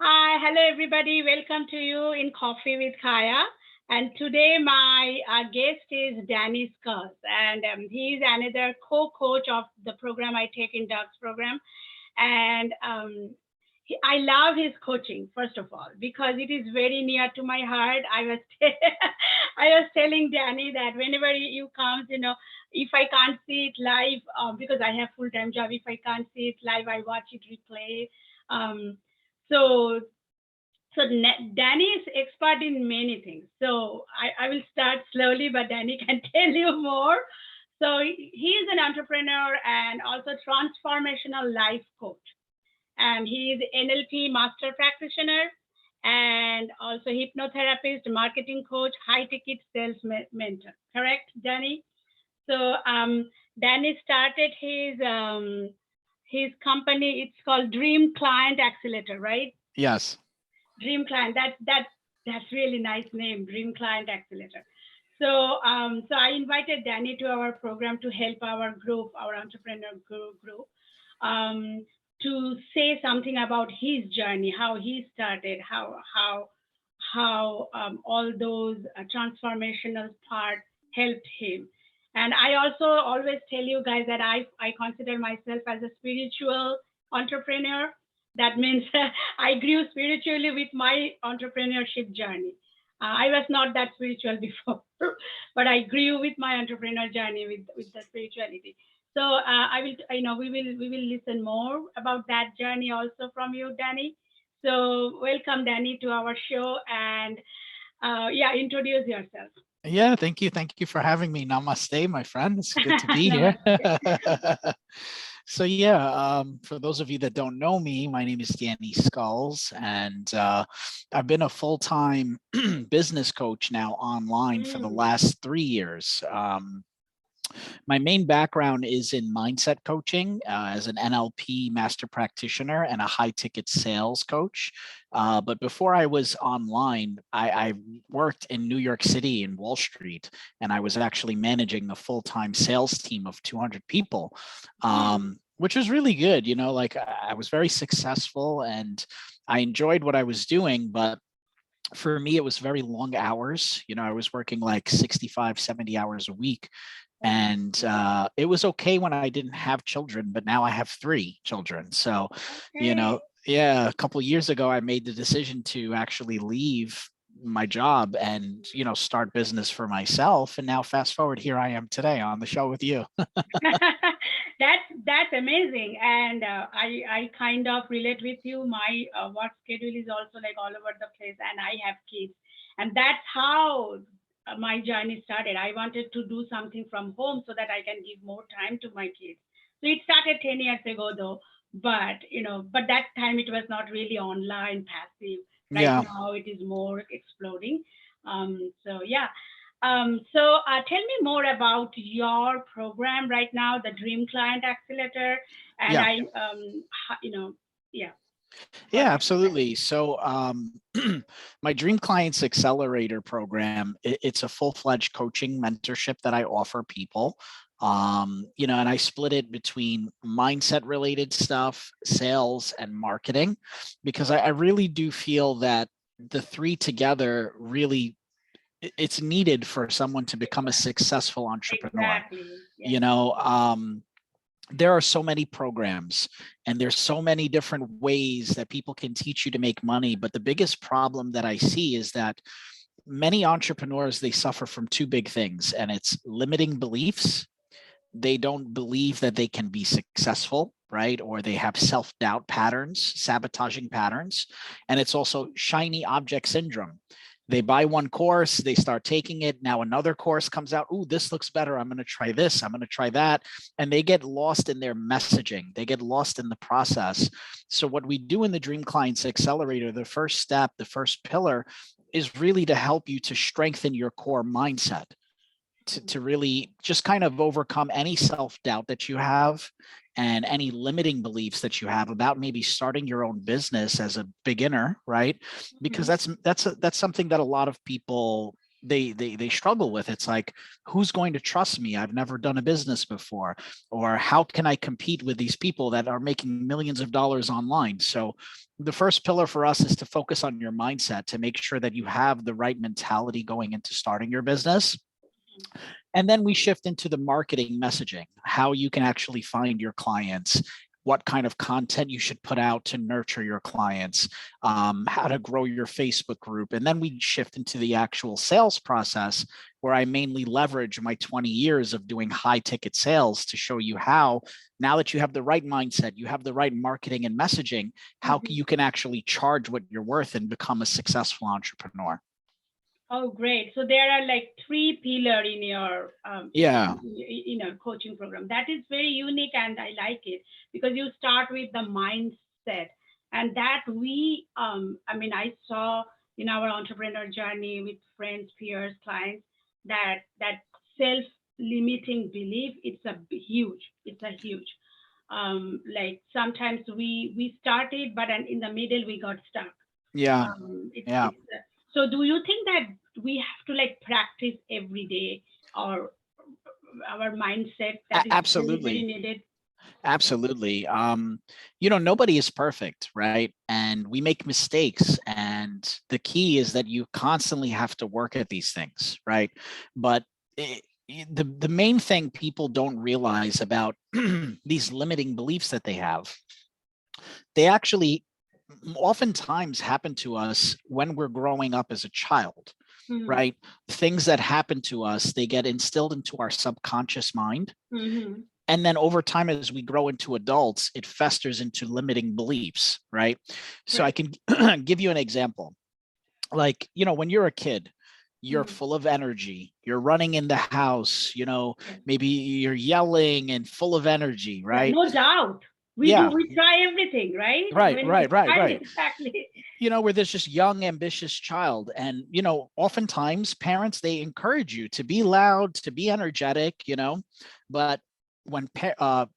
Hi, hello everybody. Welcome to you in Coffee with Kaya. And today my guest is Danny Sculls, and he's another co-coach of the program I take in Doug's program. And I love his coaching, first of all, because it is very near to my heart. I was telling Danny that whenever you comes, if I can't see it live, because I have full-time job, if I can't see it live, I watch it replay. Um, so Danny is expert in many things. So I will start slowly, but Danny can tell you more. So he is an entrepreneur and also transformational life coach. And he is NLP master practitioner and also hypnotherapist, marketing coach, high ticket sales mentor. Correct, Danny? So Danny started his company. It's called Dream Client Accelerator, right? Yes. Dream Client. That's really nice name, Dream Client Accelerator. So so I invited Danny to our program to help our group, our entrepreneur group, um, to say something about his journey, how he started, how all those transformational parts helped him. And I also always tell you guys that I consider myself as a spiritual entrepreneur. That means I grew spiritually with my entrepreneurship journey. I was not that spiritual before, but I grew with my entrepreneur journey with the spirituality. So I will, we will listen more about that journey also from you, Danny. So welcome, Danny, to our show, and yeah, introduce yourself. Yeah, thank you. Thank you for having me. Namaste, my friend. It's good to be here. Namaste. So yeah, for those of you that don't know me, my name is Danny Sculls, and I've been a full-time business coach now online for the Mm. last 3 years. My main background is in mindset coaching as an NLP master practitioner and a high ticket sales coach. But before I was online, I worked in New York City in Wall Street, and I was actually managing a full-time sales team of 200 people, Mm. which was really good. Like I was very successful and I enjoyed what I was doing, but for me, it was very long hours. I was working like 65, 70 hours a week. And it was okay when I didn't have children, but now I have 3 children. So, Okay. yeah, a couple of years ago, I made the decision to actually leave my job and, start business for myself. And now fast forward, here I am today on the show with you. That's amazing, and I kind of relate with you. My work schedule is also like all over the place, and I have kids, and that's how my journey started. I wanted to do something from home so that I can give more time to my kids. So it started 10 years ago, though. But but that time it was not really online passive. Right Yeah. now it is more exploding. So yeah. So tell me more about your program right now, the Dream Client Accelerator, and Yeah. yeah, Yeah, what's your program? absolutely. So, my Dream Clients Accelerator program, it's a full-fledged coaching mentorship that I offer people. And I split it between mindset related stuff, sales, and marketing, because I really do feel that the three together really it's needed for someone to become a successful entrepreneur. Exactly. Yes. You know, um, there are so many programs and there's so many different ways that people can teach you to make money, but the biggest problem that I see is that many entrepreneurs, they suffer from two big things, and it's limiting beliefs. They don't believe that they can be successful, right? Or they have self-doubt patterns, sabotaging patterns. And it's also shiny object syndrome. They buy one course, they start taking it. Now another course comes out. Ooh, this looks better. I'm going to try this. I'm going to try that. And they get lost in their messaging. They get lost in the process. So what we do in the Dream Clients Accelerator, the first step, the first pillar is really to help you to strengthen your core mindset, to really just kind of overcome any self-doubt that you have and any limiting beliefs that you have about maybe starting your own business as a beginner, right? Because Mhm. that's something that a lot of people they struggle with. It's like, who's going to trust me? I've never done a business before, or how can I compete with these people that are making millions of dollars online? So the first pillar for us is to focus on your mindset, to make sure that you have the right mentality going into starting your business. And then we shift into the marketing messaging, how you can actually find your clients, what kind of content you should put out to nurture your clients, how to grow your Facebook group. And then we shift into the actual sales process, where I mainly leverage my 20 years of doing high ticket sales to show you how, now that you have the right mindset, you have the right marketing and messaging, how you can actually charge what you're worth and become a successful entrepreneur. Oh, great. So there are like 3 pillars in your coaching program. That is very unique, and I like it, because you start with the mindset, and that I saw in our entrepreneur journey with friends, peers, clients, that self-limiting belief, it's a huge. Like sometimes we started, but in the middle we got stuck. So do you think that we have to like practice every day, or our mindset that is Absolutely. very needed? Absolutely. Nobody is perfect, right? And we make mistakes. And the key is that you constantly have to work at these things, right? But the main thing people don't realize about these limiting beliefs that they have, they actually oftentimes happen to us when we're growing up as a child, right? Things that happen to us, they get instilled into our subconscious mind. And then over time, as we grow into adults, it festers into limiting beliefs, right? So I can give you an example. Like, when you're a kid, you're full of energy, you're running in the house, maybe you're yelling and full of energy, right? No doubt. We try everything, right? Right. Exactly. Where there's just young, ambitious child. And, oftentimes parents, they encourage you to be loud, to be energetic, but when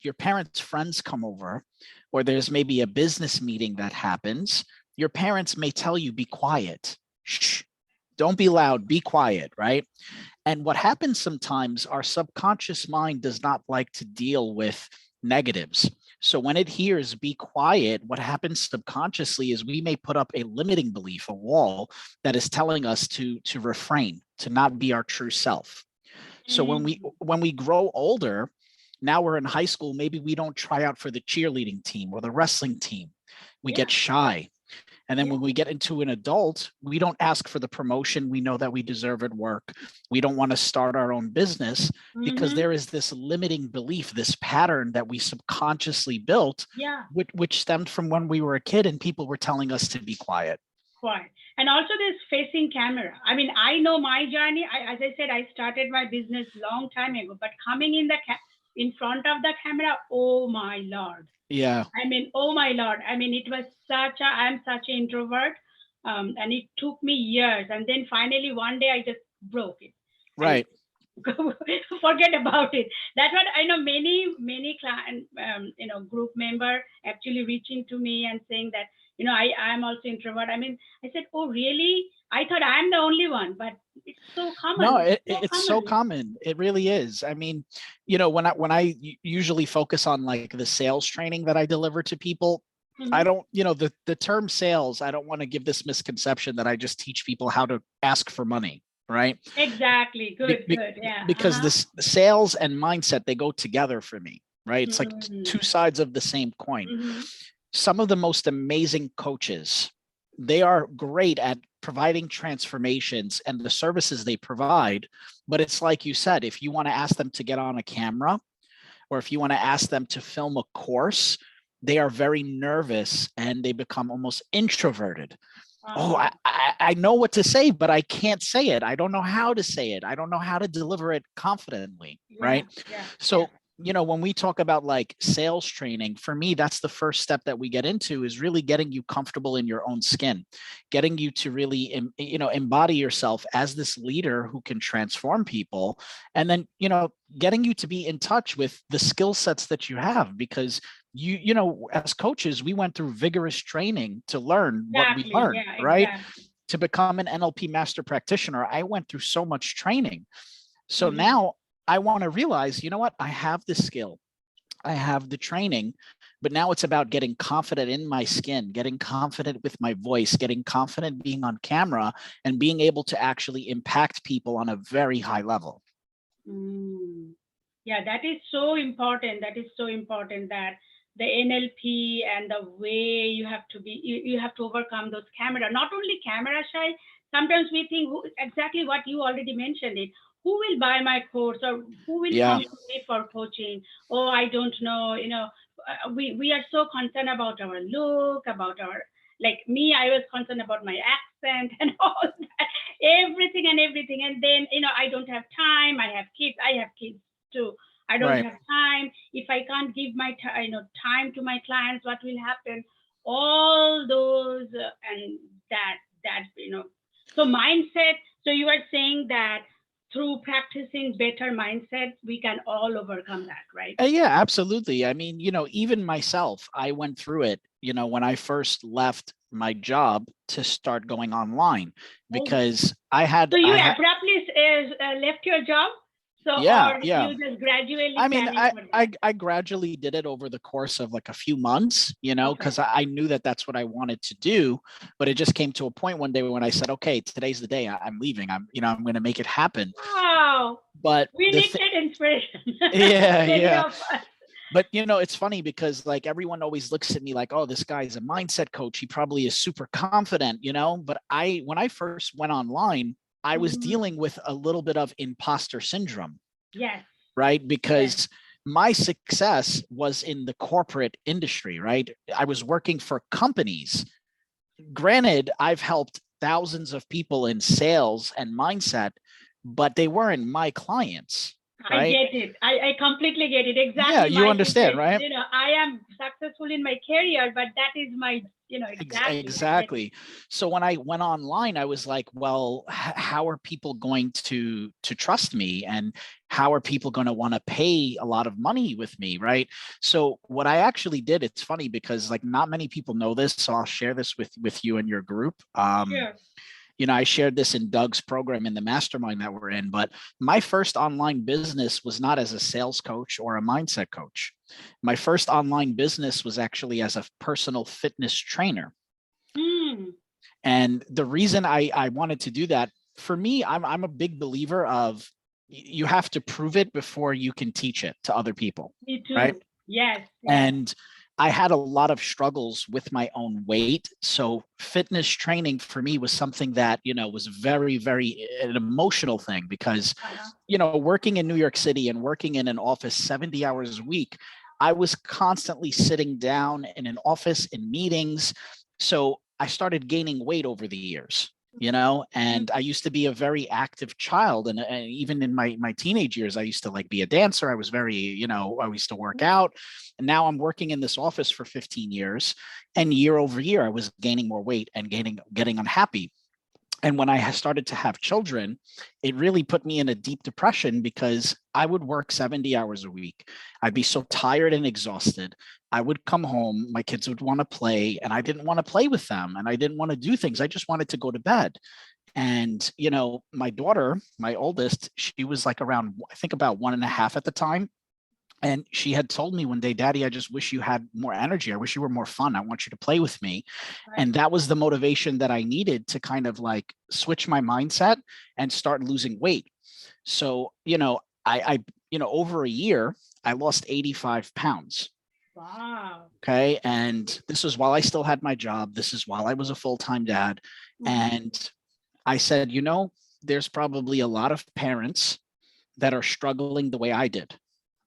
your parents' friends come over, or there's maybe a business meeting that happens, your parents may tell you, be quiet. Shh, don't be loud, be quiet, right? And what happens sometimes, our subconscious mind does not like to deal with negatives. So when it hears be quiet, what happens subconsciously is we may put up a limiting belief, a wall that is telling us to refrain, to not be our true self. So when we grow older, now we're in high school, maybe we don't try out for the cheerleading team or the wrestling team. We get shy. And then when we get into an adult, we don't ask for the promotion. We know that we deserve at work. We don't want to start our own business because there is this limiting belief, this pattern that we subconsciously built, which stemmed from when we were a kid and people were telling us to be quiet. Quiet. And also this facing camera. I know my journey. As I said, I started my business long time ago, but coming in front of the camera, oh my Lord. Yeah. Oh my Lord. It was I'm such an introvert. And it took me years. And then finally one day I just broke it. Right. Forget about it. That's what I know. Many client, group member actually reaching to me and saying that, I'm also introvert. I said, oh, really? I thought I'm the only one, but it's so common. No, it's so common. It really is. When I usually focus on like the sales training that I deliver to people, I don't, the term sales, I don't want to give this misconception that I just teach people how to ask for money, right? Exactly. Good. Yeah. Because this sales and mindset, they go together for me, right? It's like two sides of the same coin. Some of the most amazing coaches, they are great at providing transformations and the services they provide. But it's like you said, if you want to ask them to get on a camera, or if you want to ask them to film a course, they are very nervous and they become almost introverted. Oh, I know what to say, but I can't say it. I don't know how to say it. I don't know how to deliver it confidently, right? So when we talk about like sales training, for me, that's the first step that we get into, is really getting you comfortable in your own skin, getting you to really, embody yourself as this leader who can transform people. And then, getting you to be in touch with the skill sets that you have, because as coaches, we went through vigorous training to learn what we learned, right? to become an NLP master practitioner, I went through so much training. So Mhm. now I want to realize, you know what? I have the skill, I have the training, but now it's about getting confident in my skin, getting confident with my voice, getting confident being on camera, and being able to actually impact people on a very high level. Mm. Yeah, that is so important. That is so important that the NLP and the way you have to be, you have to overcome those camera, not only camera shy. Sometimes we think exactly what you already mentioned it. Who will buy my course or who will Yeah. come to me for coaching? Oh, I don't know. We are so concerned about our look, about our, like me, I was concerned about my accent and all that, everything and everything. And then, I don't have time. I have kids too. I don't Right. have time. If I can't give my time to my clients, what will happen? All those and that. So mindset. So you are saying that through practicing better mindset, we can all overcome that, right? Yeah, absolutely. I mean, even myself, I went through it, when I first left my job to start going online, Oh, because so you abruptly left your job, so yeah, or yeah. you just gradually I mean, planning for that? I gradually did it over the course of like a few months, Okay. because I knew that that's what I wanted to do. But it just came to a point one day when I said, okay, today's the day I'm leaving. I'm going to make it happen. Wow. But We need that inspiration. yeah, Many yeah. of us. But it's funny because like everyone always looks at me like, oh, this guy's a mindset coach. He probably is super confident, But when I first went online, I was Mhm. dealing with a little bit of imposter syndrome, Yes. right? Yes. Because my success was in the corporate industry, right? I was working for companies. Granted, I've helped thousands of people in sales and mindset, but they weren't my clients, I right? get it. I completely get it. Yeah, Exactly you my understand, situation. right? I am successful in my career, but that is my, exactly. I get it. Exactly. So when I went online, I was like, well, how are people going to trust me, and how are people going to want to pay a lot of money with me, right? So what I actually did, it's funny because like not many people know this, so I'll share this with you and your group. Sure. I shared this in Doug's program in the mastermind that we're in, but my first online business was not as a sales coach or a mindset coach. My first online business was actually as a personal fitness trainer. Mm. And the reason I wanted to do that, for me, I'm a big believer of you have to prove it before you can teach it to other people, Me right? too. Yes. Yes. And I had a lot of struggles with my own weight. So fitness training for me was something that, was very, very an emotional thing because, Uh-huh. working in New York City and working in an office 70 hours a week, I was constantly sitting down in an office in meetings. So I started gaining weight over the years, and I used to be a very active child. And even in my teenage years, I used to like be a dancer. I was very, I used to work out. And now I'm working in this office for 15 years, and year over year, I was gaining more weight and getting unhappy. And when I started to have children, it really put me in a deep depression because I would work 70 hours a week. I'd be so tired and exhausted. I would come home, my kids would want to play, and I didn't want to play with them, and I didn't want to do things. I just wanted to go to bed. And, my daughter, my oldest, she was like around, I think about 1.5 at the time. And she had told me one day, Daddy, I just wish you had more energy. I wish you were more fun. I want you to play with me. Right. And that was the motivation that I needed to kind of like switch my mindset and start losing weight. So, over a year, I lost 85 pounds. Wow. Okay. And this was while I still had my job. This is while I was a full-time dad. And I said, there's probably a lot of parents that are struggling the way I did.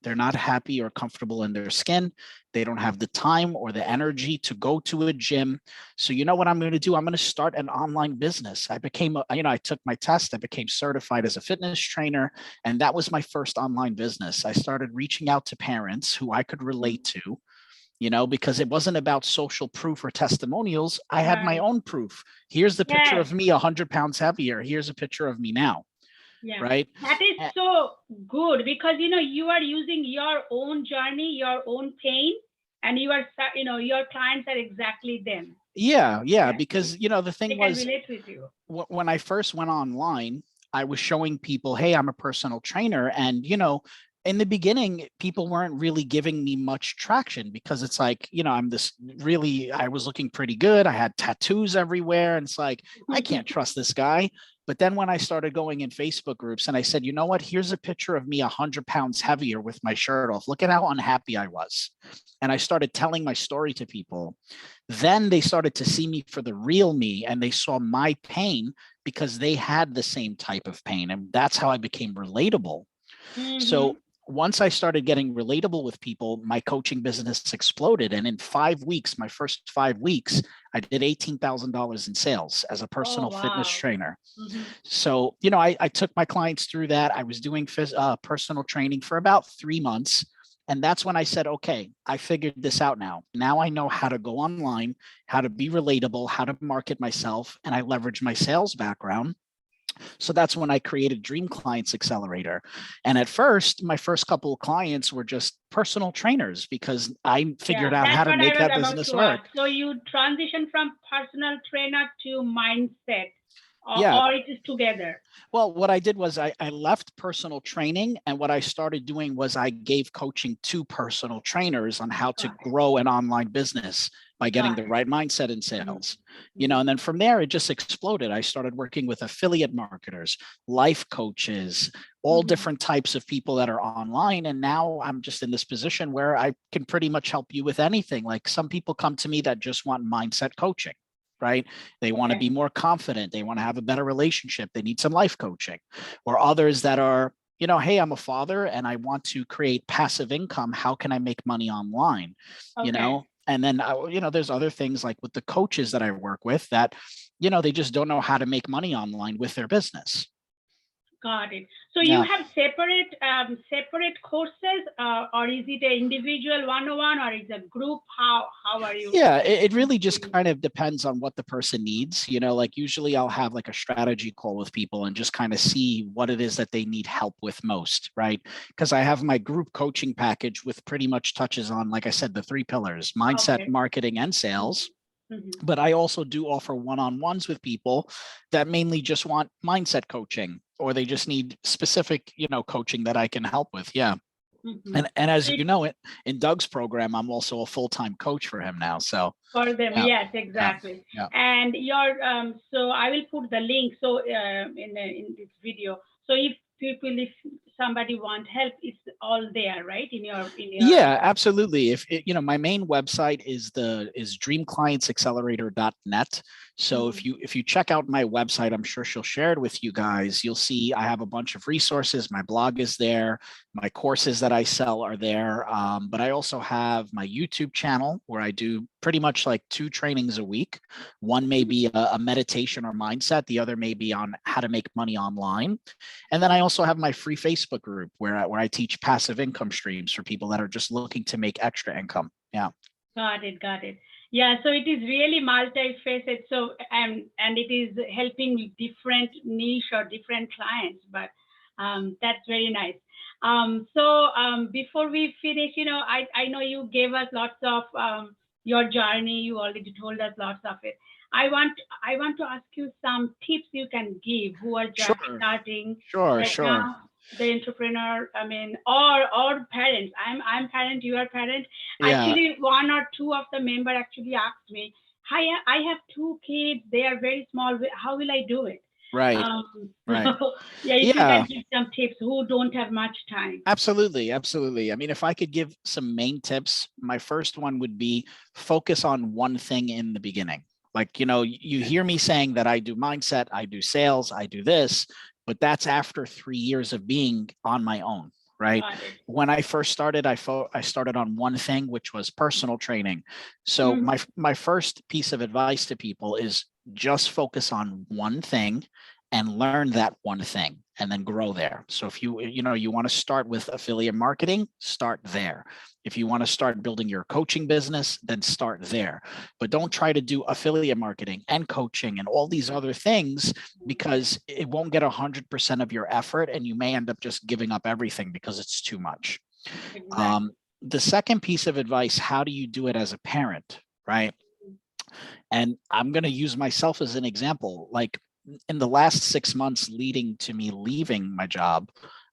They're not happy or comfortable in their skin. They don't have the time or the energy to go to a gym. So you know what I'm going to do? I'm going to start an online business. I took my test. I became certified as a fitness trainer. And that was my first online business. I started reaching out to parents who I could relate to, because it wasn't about social proof or testimonials. I had my Right. own proof. Here's the picture Yes. of me 100 pounds heavier. Here's a picture of me now. Yeah. Right. That is so good because you are using your own journey, your own pain, and you are, your clients are exactly them. Yeah, because the thing They can was, relate with you. when I first went online, I was showing people, hey, I'm a personal trainer. And, in the beginning, people weren't really giving me much traction because it's like, I was looking pretty good. I had tattoos everywhere. And it's like, I can't trust this guy. But then when I started going in Facebook groups and I said, you know what, here's a picture of me 100 pounds heavier with my shirt off. Look at how unhappy I was. And I started telling my story to people. Then they started to see me for the real me, and they saw my pain because they had the same type of pain. And that's how I became relatable. So once I started getting relatable with people, my coaching business exploded. And in 5 weeks, my first 5 weeks, I did $18,000 in sales as a personal fitness trainer. So, I took my clients through that. I was doing personal training for about 3 months. And that's when I said, okay, I figured this out now. Now I know how to go online, how to be relatable, how to market myself, and I leverage my sales background. So that's when I created Dream Clients Accelerator. And at first, my first couple of clients were just personal trainers because I figured out how to make that business work. So you transition from personal trainer to mindset, Yeah. or it is together? Well, what I did was I left personal training, and what I started doing was I gave coaching to personal trainers on how to grow an online business by getting the right mindset in sales. And then from there, it just exploded. I started working with affiliate marketers, life coaches, all different types of people that are online. And now I'm just in this position where I can pretty much help you with anything. Like some people come to me that just want mindset coaching. Right? They want to be more confident. They want to have a better relationship. They need some life coaching. Or others that are, hey, I'm a father and I want to create passive income. How can I make money online? And then, there's other things like with the coaches that I work with that, they just don't know how to make money online with their business. Got it. So you have separate courses, or is it an individual 101, or is it a group? How are you? Yeah, it really just kind of depends on what the person needs. Like usually I'll have like a strategy call with people and just kind of see what it is that they need help with most, right? Because I have my group coaching package with pretty much touches on, like I said, the 3 pillars: mindset, marketing, and sales. But I also do offer one-on-ones with people that mainly just want mindset coaching, or they just need specific, coaching that I can help with. Yeah. And as you know, in Doug's program, I'm also a full-time coach for him now. So for them, yes, exactly. Yeah. And your so I will put the link in this video. So if somebody want help, it's all there, right? In your Yeah, absolutely. If my main website is dreamclientsaccelerator.net. So if you check out my website, I'm sure she'll share it with you guys. You'll see I have a bunch of resources. My blog is there. My courses that I sell are there. But I also have my YouTube channel where I do pretty much like 2 trainings a week. One may be a meditation or mindset. The other may be on how to make money online. And then I also have my free Facebook group where I teach passive income streams for people that are just looking to make extra income. Yeah. Got it. Yeah, so it is really multifaceted. So and it is helping different niche or different clients. But that's very nice. So before we finish, I know you gave us lots of your journey. You already told us lots of it. I want to ask you some tips you can give who are just starting. Sure. Now, the entrepreneur, or parents. I'm parent, you are parent. Yeah. Actually, 1 or 2 of the member actually asked me, "Hi, I have 2 kids. They are very small. How will I do it?" Right. Right. If you can give some tips who don't have much time. Absolutely. I mean, if I could give some main tips, my first one would be focus on one thing in the beginning. Like, you hear me saying that I do mindset, I do sales, I do this, but that's after 3 years of being on my own, right? When I first started, I started on one thing, which was personal training. So my first piece of advice to people is just focus on one thing and learn that one thing and then grow there. So if you want to start with affiliate marketing, start there. If you want to start building your coaching business, then start there. But don't try to do affiliate marketing and coaching and all these other things, because it won't get 100% of your effort and you may end up just giving up everything because it's too much. The second piece of advice, how do you do it as a parent, right? And I'm going to use myself as an example. Like in the last 6 months leading to me leaving my job,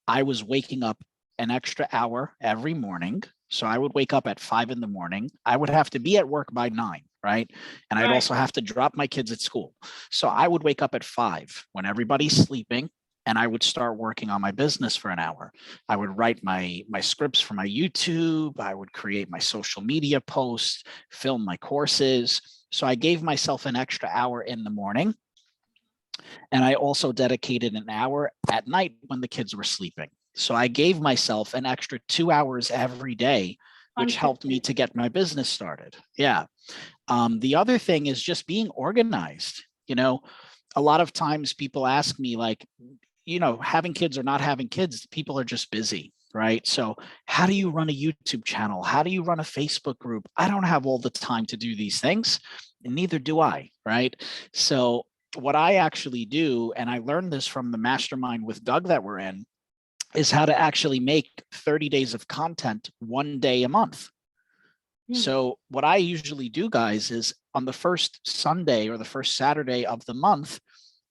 I was waking up an extra hour every morning. So I would wake up at 5 in the morning. I would have to be at work by 9, right? And I'd Right. also have to drop my kids at school. So I would wake up at 5 when everybody's sleeping, and I would start working on my business for an hour. I would write my scripts for my YouTube. I would create my social media posts, film my courses. So I gave myself an extra hour in the morning. And I also dedicated an hour at night when the kids were sleeping. So I gave myself an extra 2 hours every day, which helped me to get my business started. Yeah. The other thing is just being organized. You know, a lot of times people ask me, like, you know, having kids or not having kids, people are just busy, right? So how do you run a YouTube channel? How do you run a Facebook group? I don't have all the time to do these things, and neither do I, right? So what I actually do, and I learned this from the mastermind with Doug that we're in, is how to actually make 30 days of content 1 day a month. So what I usually do, guys, is on the first Sunday or the first Saturday of the month,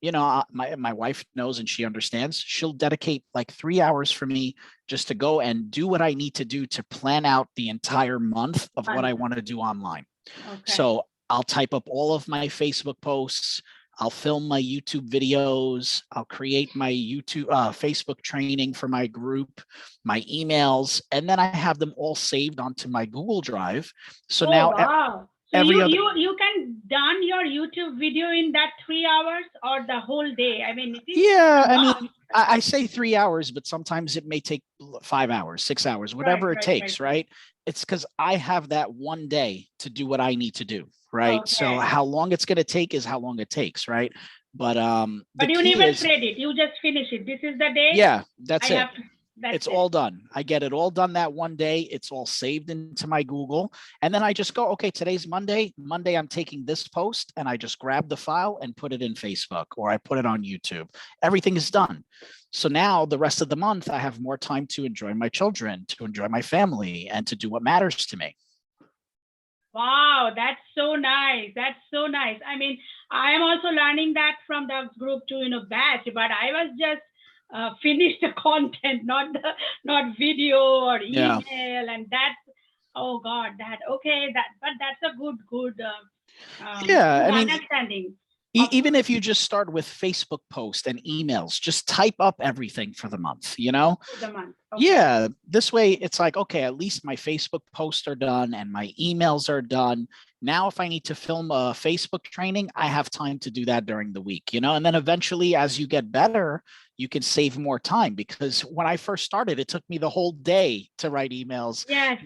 you know, my wife knows and she understands. She'll dedicate like 3 hours for me just to go and do what I need to do to plan out the entire month of what I want to do online. Okay. So I'll type up all of my Facebook posts. I'll film my YouTube videos. I'll create my YouTube, Facebook training for my group, my emails, and then I have them all saved onto my Google Drive. So now, wow. So you can done your YouTube video in that 3 hours or the whole day? I mean, I mean, I say 3 hours, but sometimes it may take 5 hours, 6 hours, whatever it takes, right? It's because I have that 1 day to do what I need to do, right? Okay. So how long it's going to take is how long it takes, right? But you never thread it. You just finish it. This is the day. Yeah, that's it. It's all done. I get it all done that 1 day. It's all saved into my Google. And then I just go, okay, today's Monday. Monday, I'm taking this post and I just grab the file and put it in Facebook, or I put it on YouTube. Everything is done. So now the rest of the month, I have more time to enjoy my children, to enjoy my family, and to do what matters to me. Wow, that's so nice. That's so nice. I mean, I am also learning that from the group to, batch, but I was just finish the content, not video or email. Yeah. And that's, oh God, but that's a good I mean, understanding. Even if you just start with Facebook posts and emails, just type up everything for the month, For the month. Okay. Yeah, this way it's like, okay, at least my Facebook posts are done and my emails are done. Now, if I need to film a Facebook training, I have time to do that during the week, and then eventually as you get better, you can save more time, because when I first started, it took me the whole day to write emails. Yes.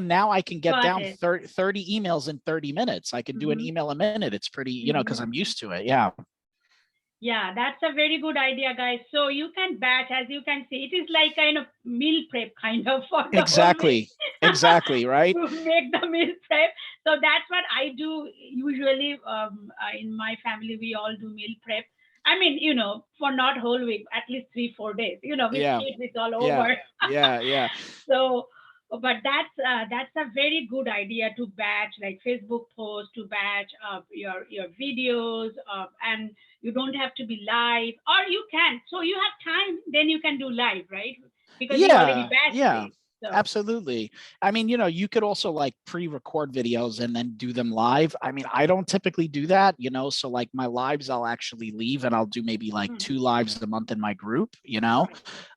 Now I can get down 30 emails in 30 minutes. I can do an email a minute. It's pretty, because I'm used to it. Yeah. Yeah, that's a very good idea, guys. So you can batch, as you can see, it is like kind of meal prep kind of for the exactly, right? To make the meal prep. So that's what I do usually. In my family, we all do meal prep. I mean, for not whole week, at least 3-4 days. With kids, it's all over. Yeah. So, but that's a very good idea to batch, like Facebook posts, to batch your videos, and you don't have to be live, or you can. So you have time, then you can do live, right? Because you already batched it. So. Absolutely. I mean, you could also like pre-record videos and then do them live. I mean, I don't typically do that, so like my lives, I'll actually leave and I'll do maybe like 2 lives a month in my group,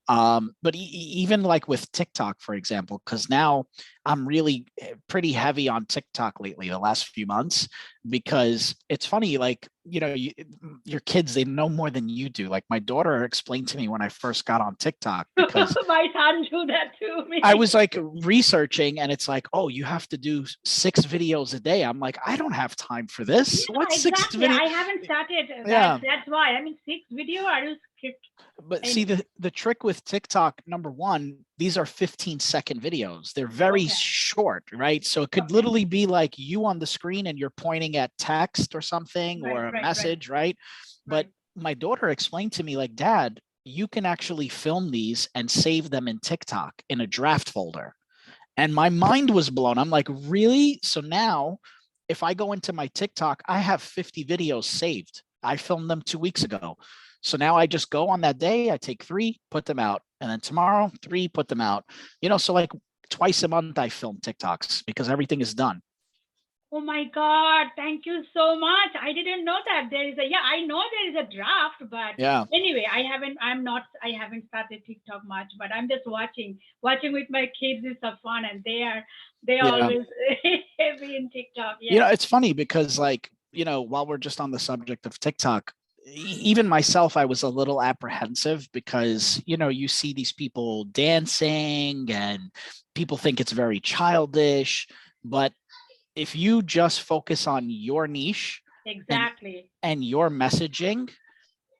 but even like with TikTok, for example, because now I'm really pretty heavy on TikTok lately, the last few months, because it's funny, like, your kids, they know more than you do. Like my daughter explained to me when I first got on TikTok, because my son do that to me. I was like researching and it's like, oh, you have to do 6 videos a day. I'm like, I don't have time for this. Yeah, what's exactly. 6 videos? I haven't started. That's why. I mean, 6 video, are you But see, the trick with TikTok, number one, these are 15-second videos. They're very short, right? So it could literally be like you on the screen and you're pointing at text or something, or a message, right? But my daughter explained to me, like, Dad, you can actually film these and save them in TikTok in a draft folder. And my mind was blown. I'm like, really? So now if I go into my TikTok, I have 50 videos saved. I filmed them 2 weeks ago. So now I just go on that day, I take 3, put them out. And then tomorrow, 3, put them out. So like twice a month I film TikToks because everything is done. Oh my God, thank you so much. I didn't know that there is I know there is a draft, but yeah. Anyway, I haven't started TikTok much, but I'm just watching with my kids is so fun, and they always heavy in TikTok. Yeah. It's funny because while we're just on the subject of TikTok, even myself, I was a little apprehensive because, you see these people dancing and people think it's very childish, but if you just focus on your niche Exactly. and your messaging,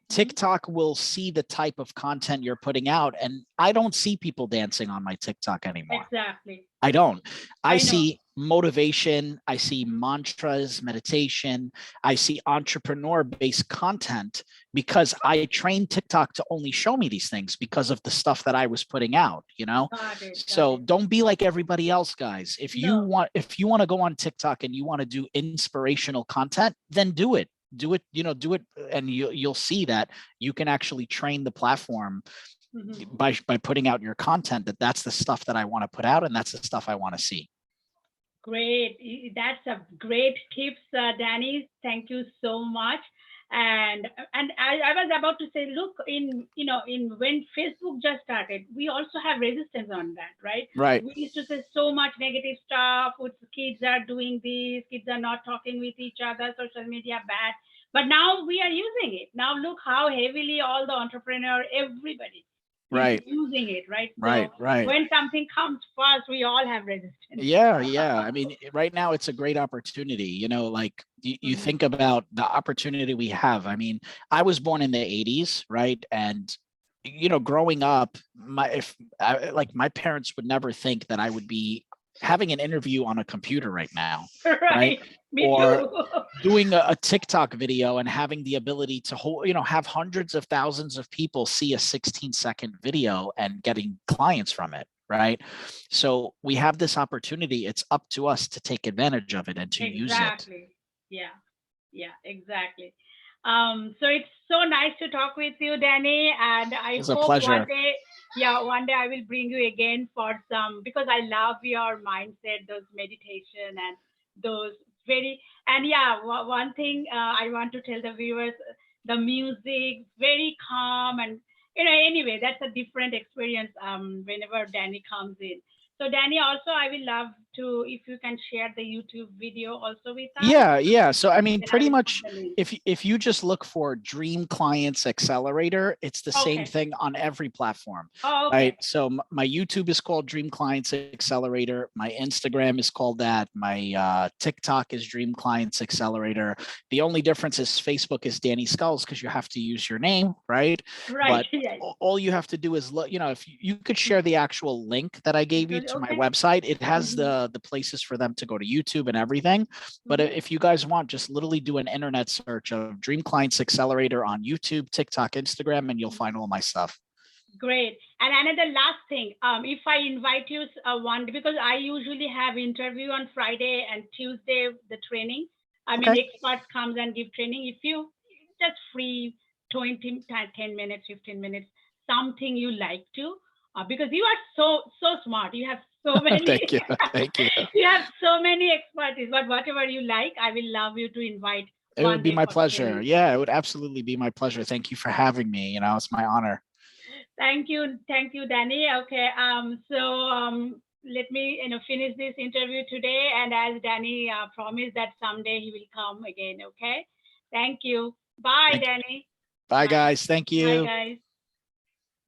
TikTok will see the type of content you're putting out. And I don't see people dancing on my TikTok anymore. Exactly. I don't. I see motivation. I see mantras, meditation. I see entrepreneur-based content because I trained TikTok to only show me these things because of the stuff that I was putting out, Got it. So don't be like everybody else, guys. If you want to go on TikTok and you want to do inspirational content, then do it. Do it, and you'll see that you can actually train the platform by putting out your content that's the stuff that I want to put out and that's the stuff I want to see. Great. That's a great tips, Danny. Thank you so much. And I was about to say, look, in when Facebook just started, we also have resistance on that, right? Right. We used to say so much negative stuff. With kids are doing this, kids are not talking with each other, social media bad. But now we are using it. Now look how heavily all the entrepreneur, everybody right using it, right? Right. When something comes fast, we all have resistance. Yeah. I mean, right now it's a great opportunity, like you think about the opportunity we have. I mean, I was born in the 80s, right? And growing up, my parents would never think that I would be having an interview on a computer right now, right? Me or too. doing a TikTok video and having the ability to have hundreds of thousands of people see a 16-second video and getting clients from it, right? So we have this opportunity. It's up to us to take advantage of it and to use it. Exactly. Yeah, exactly. So it's so nice to talk with you, Danny, and I It's a hope pleasure. one day I will bring you again for some, because I love your mindset, those meditation and those one thing I want to tell the viewers, the music, very calm, and anyway, that's a different experience whenever Danny comes in. So Danny, also I will love to, if you can share the YouTube video also with us. Yeah. So I mean, pretty much if you just look for Dream Clients Accelerator, it's the same thing on every platform. Right. So my YouTube is called Dream Clients Accelerator. My Instagram is called that. My TikTok is Dream Clients Accelerator. The only difference is Facebook is Danny Sculls because you have to use your name, right? Right. But all you have to do is look, if you could share the actual link that I gave you to my website, it has the places for them to go to YouTube and everything. But if you guys want, just literally do an internet search of Dream Clients Accelerator on YouTube, TikTok, Instagram, and you'll find all my stuff. Great. And another last thing, if I invite you because I usually have interview on Friday and Tuesday, the training. I mean, experts comes and give training. If you just free 10 minutes, 15 minutes, something you like to, because you are so smart. You have so many. Thank you. You have so many expertise, but whatever you like, I will love you to invite. It would be my pleasure. Yeah, it would absolutely be my pleasure. Thank you for having me. It's my honor. Thank you, Danny. Okay, let me finish this interview today, and as Danny promised that someday he will come again. Okay, thank you. Bye, Danny. Bye, guys. Thank you. Bye, guys.